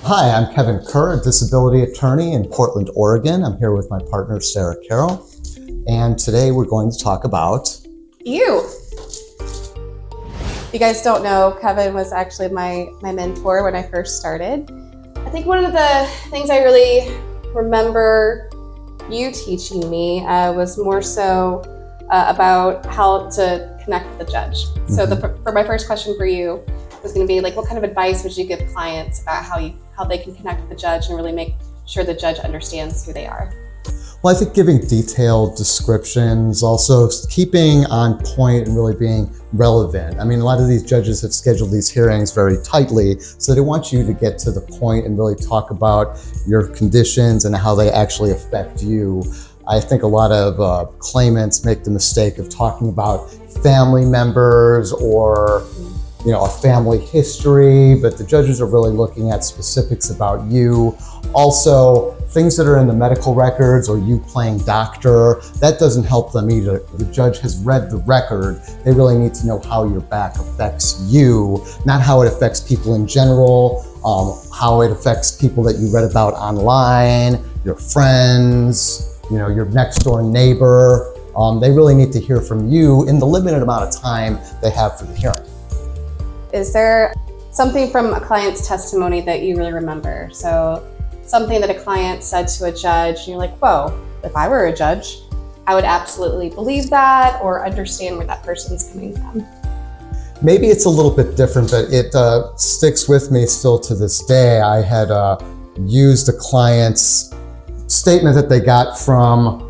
Hi, I'm Kerr, a disability attorney in Portland, Oregon. I'm here with my partner, Sara, Carroll, and today we're going to talk about you. If you guys don't know, Kevin was actually my mentor when I first started. I think one of the things I really remember you teaching me was more so about how to connect with the judge. Mm-hmm. So for my first question for you was going to be like, what kind of advice would you give clients about how they can connect with the judge and really make sure the judge understands who they are? Well, I think giving detailed descriptions, also keeping on point and really being relevant. I mean, a lot of these judges have scheduled these hearings very tightly, so they want you to get to the point and really talk about your conditions and how they actually affect you. I think a lot of claimants make the mistake of talking about family members or a family history, but the judges are really looking at specifics about you. Also, things that are in the medical records or you playing doctor, that doesn't help them either. The judge has read the record. They really need to know how your back affects you, not how it affects people in general, how it affects people that you read about online, your friends, your next door neighbor. They really need to hear from you in the limited amount of time they have for the hearing. Is there something from a client's testimony that you really remember? So something that a client said to a judge and you're like, whoa, if I were a judge, I would absolutely believe that or understand where that person's coming from. Maybe it's a little bit different, but it sticks with me still to this day. I had used a client's statement that they got from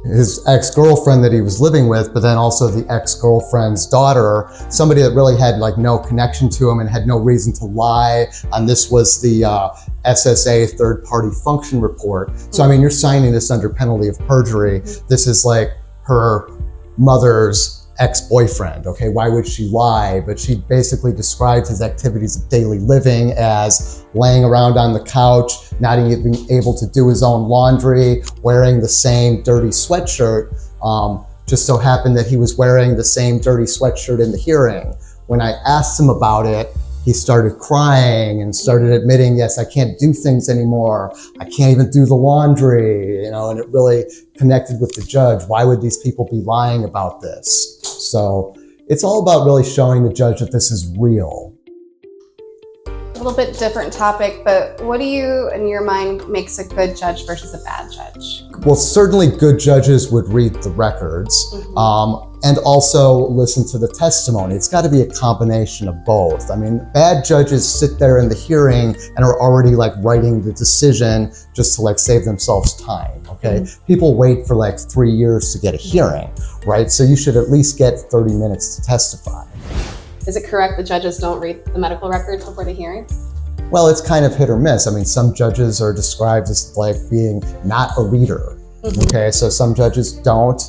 his ex-girlfriend that he was living with, but then also the ex-girlfriend's daughter, somebody that really had no connection to him and had no reason to lie. And this was the SSA third-party function report. So, I mean, you're signing this under penalty of perjury. This is like her mother's ex-boyfriend, okay? Why would she lie? But she basically described his activities of daily living as laying around on the couch, not even able to do his own laundry, wearing the same dirty sweatshirt. Just so happened that he was wearing the same dirty sweatshirt in the hearing. When I asked him about it, he started crying and started admitting, yes, I can't do things anymore. I can't even do the laundry, and it really connected with the judge. Why would these people be lying about this? So it's all about really showing the judge that this is real. A little bit different topic, but what do you, in your mind, makes a good judge versus a bad judge? Well, certainly good judges would read the records, and also listen to the testimony. It's got to be a combination of both. I mean, bad judges sit there in the hearing and are already writing the decision just to save themselves time, okay? People wait for 3 years to get a hearing, right? So you should at least get 30 minutes to testify. Is it correct that judges don't read the medical records before the hearing? Well, it's kind of hit or miss. I mean, some judges are described as being not a reader, okay? So some judges don't.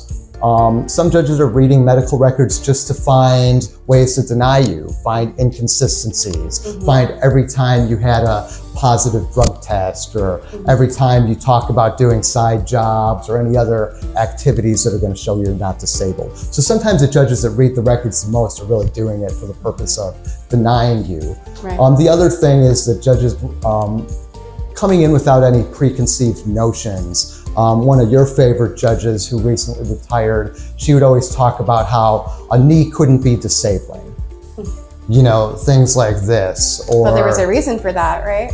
Some judges are reading medical records just to find ways to deny you, find inconsistencies, find every time you had a positive drug test or every time you talk about doing side jobs or any other activities that are going to show you're not disabled. So sometimes the judges that read the records the most are really doing it for the purpose of denying you. Right. The other thing is that judges coming in without any preconceived notions. One of your favorite judges who recently retired, she would always talk about how a knee couldn't be disabling. Things like this. But there was a reason for that, right?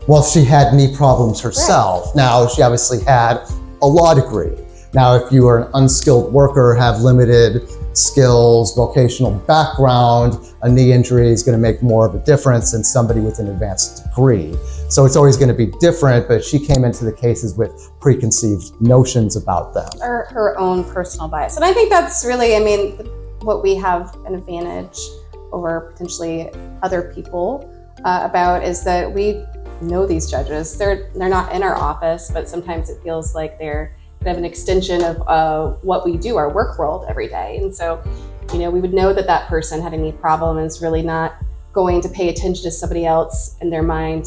Well, she had knee problems herself. Right. Now, she obviously had a law degree. Now, if you are an unskilled worker, have limited skills, vocational background, a knee injury is going to make more of a difference than somebody with an advanced degree. So it's always going to be different, but she came into the cases with preconceived notions about them. Or her own personal bias. And I think that's really, what we have an advantage over potentially other people about is that we know these judges. They're not in our office, but sometimes it feels like they're kind of an extension of what we do, our work world every day. And so, we would know that person had a knee problem and is really not going to pay attention to somebody else in their mind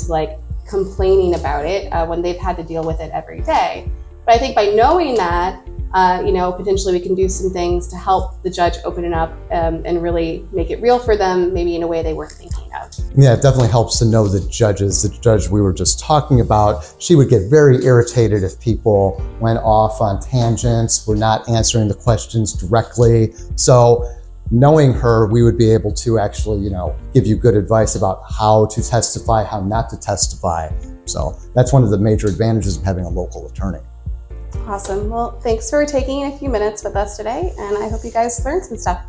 complaining about it when they've had to deal with it every day. But I think by knowing that, Potentially we can do some things to help the judge open it up and really make it real for them, maybe in a way they weren't thinking of. Yeah, it definitely helps to know the judges. The judge we were just talking about, she would get very irritated if people went off on tangents, were not answering the questions directly. So knowing her, we would be able to actually, give you good advice about how to testify, how not to testify. So that's one of the major advantages of having a local attorney. Awesome. Well, thanks for taking a few minutes with us today, and I hope you guys learned some stuff.